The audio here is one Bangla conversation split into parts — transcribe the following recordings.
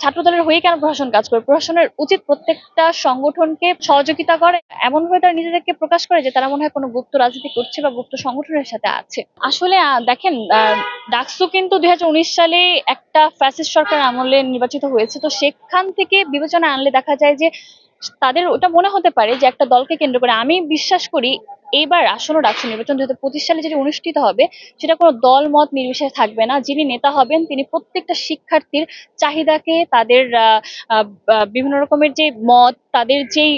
ছাত্রদলের হয়ে কেন প্রশাসন কাজ করে? প্রশাসনের উচিত প্রত্যেকটা সংগঠনকে সহযোগিতা করে, এমন ভাবে তারা নিজেদেরকে প্রকাশ করে যে তারা মনে হয় কোনো গুপ্ত রাজনীতি করছে বা গুপ্ত সংগঠনের সাথে আছে। আসলে দেখেন, ডাকসু কিন্তু 2019 সালে একটা ফ্যাসিস্ট সরকার আমলে নির্বাচিত হয়েছে। তো সেখান থেকে বিবেচনা আনলে দেখা যায় যে তাদের ওটা মনে হতে পারে যে একটা দলকে কেন্দ্র করে। আমি বিশ্বাস করি এইবার আসন্ন ডাকসু নির্বাচন 2025 সালে যেটি অনুষ্ঠিত হবে সেটা কোনো দল মত নির্বিশেষে থাকবে না। যিনি নেতা হবেন তিনি প্রত্যেকটা শিক্ষার্থীর চাহিদাকে, তাদের বিভিন্ন রকমের যে মত, তাদের যেই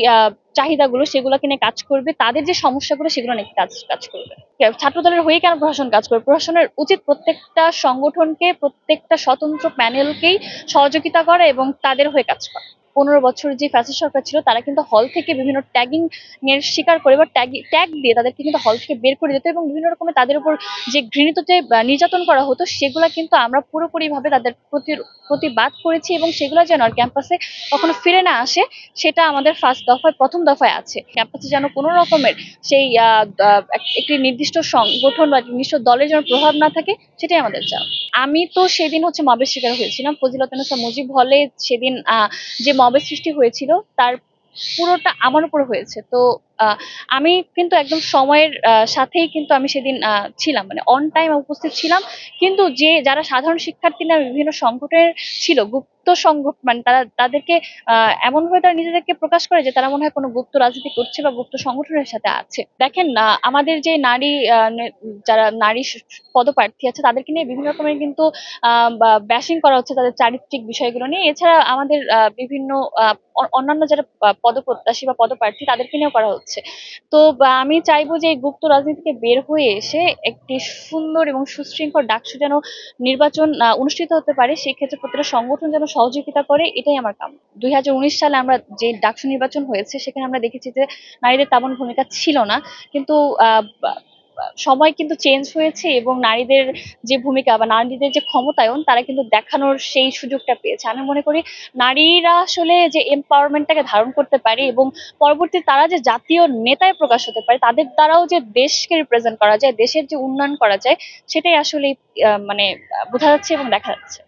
চাহিদাগুলো সেগুলোকে নিয়ে কাজ করবে, তাদের যে সমস্যাগুলো সেগুলো নিয়ে কাজ কাজ করবে। ছাত্রদলের হয়ে কেন প্রশাসন কাজ করে? প্রশাসনের উচিত প্রত্যেকটা সংগঠনকে, প্রত্যেকটা স্বতন্ত্র প্যানেলকেই সহযোগিতা করা এবং তাদের হয়ে কাজ করা। 15 বছর যে ফ্যাসিস্ট সরকার ছিল তারা কিন্তু হল থেকে বিভিন্ন ট্যাগিং এর শিকার করে বা ট্যাগ দিয়ে তাদেরকে কিন্তু হল থেকে বের করে দিত এবং বিভিন্ন রকমের তাদের উপর যে ঘৃণিত যে নির্যাতন করা হতো সেগুলা কিন্তু আমরা পুরোপুরি ভাবে তাদের প্রতিবাদ করেছি এবং সেগুলো যেন আর ক্যাম্পাসে কখনো ফিরে না আসে সেটা আমাদের প্রথম দফায় আছে। ক্যাম্পাসে যেন কোনো রকমের সেই একটি নির্দিষ্ট সংগঠন বা নির্দিষ্ট দলের যেন প্রভাব না থাকে, সেটাই আমাদের চাওয়া। আমি তো সেদিন হচ্ছে মবের শিকার হয়েছিলাম ফজিলাতুন্নেসা মুজিব হলে। সেদিন যে মবের সৃষ্টি হয়েছিল তার পুরোটা আমার উপর হয়েছে। তো আমি কিন্তু একদম সময়ের সাথেই কিন্তু আমি সেদিন ছিলাম, মানে অন টাইম উপস্থিত ছিলাম। কিন্তু যারা সাধারণ শিক্ষার্থীরা বিভিন্ন সংগঠনের ছিল, গুপ্ত সংগঠন, মানে তাদেরকে এমন ভাবে তারা নিজেদেরকে প্রকাশ করে যে তারা মনে হয় কোনো গুপ্ত রাজনীতি করছে বা গুপ্ত সংগঠনের সাথে আছে। দেখেন, আমাদের যে নারী যারা নারী পদপ্রার্থী আছে তাদেরকে নিয়ে বিভিন্ন রকমের কিন্তু ব্যাশিং করা হচ্ছে তাদের চারিত্রিক বিষয়গুলো নিয়ে। এছাড়া আমাদের বিভিন্ন অন্যান্য যারা পদপ্রত্যাশী বা পদপ্রার্থী তাদেরকে নিয়েও করা হচ্ছে। তো আমি চাইবো যে এই গুপ্ত রাজনীতি থেকে বের হয়ে এসে একটি সুন্দর এবং সুশৃঙ্খল ডাকসু যেন নির্বাচন অনুষ্ঠিত হতে পারে। সেক্ষেত্রে প্রত্যেকটা সংগঠন যেন সহযোগিতা করে, এটাই আমার কাম। 2019 সালে আমরা যে ডাকসু নির্বাচন হয়েছে সেখানে আমরা দেখেছি যে নারীদের তেমন ভূমিকা ছিল না, কিন্তু সময় কিন্তু চেঞ্জ হয়েছে এবং নারীদের যে ভূমিকা বা নারীদের যে ক্ষমতায়ন তারা কিন্তু দেখানোর সেই সুযোগটা পেয়েছে। আমি মনে করি নারীরা আসলে যে এম্পাওয়ারমেন্টটাকে ধারণ করতে পারে এবং পরবর্তী তারা যে জাতীয় নেতায় প্রকাশ হতে পারে, তাদের দ্বারাও যে দেশকে রিপ্রেজেন্ট করা যায়, দেশের যে উন্নয়ন করা যায়, সেটাই আসলে মানে বোঝা যাচ্ছে এবং দেখা যাচ্ছে।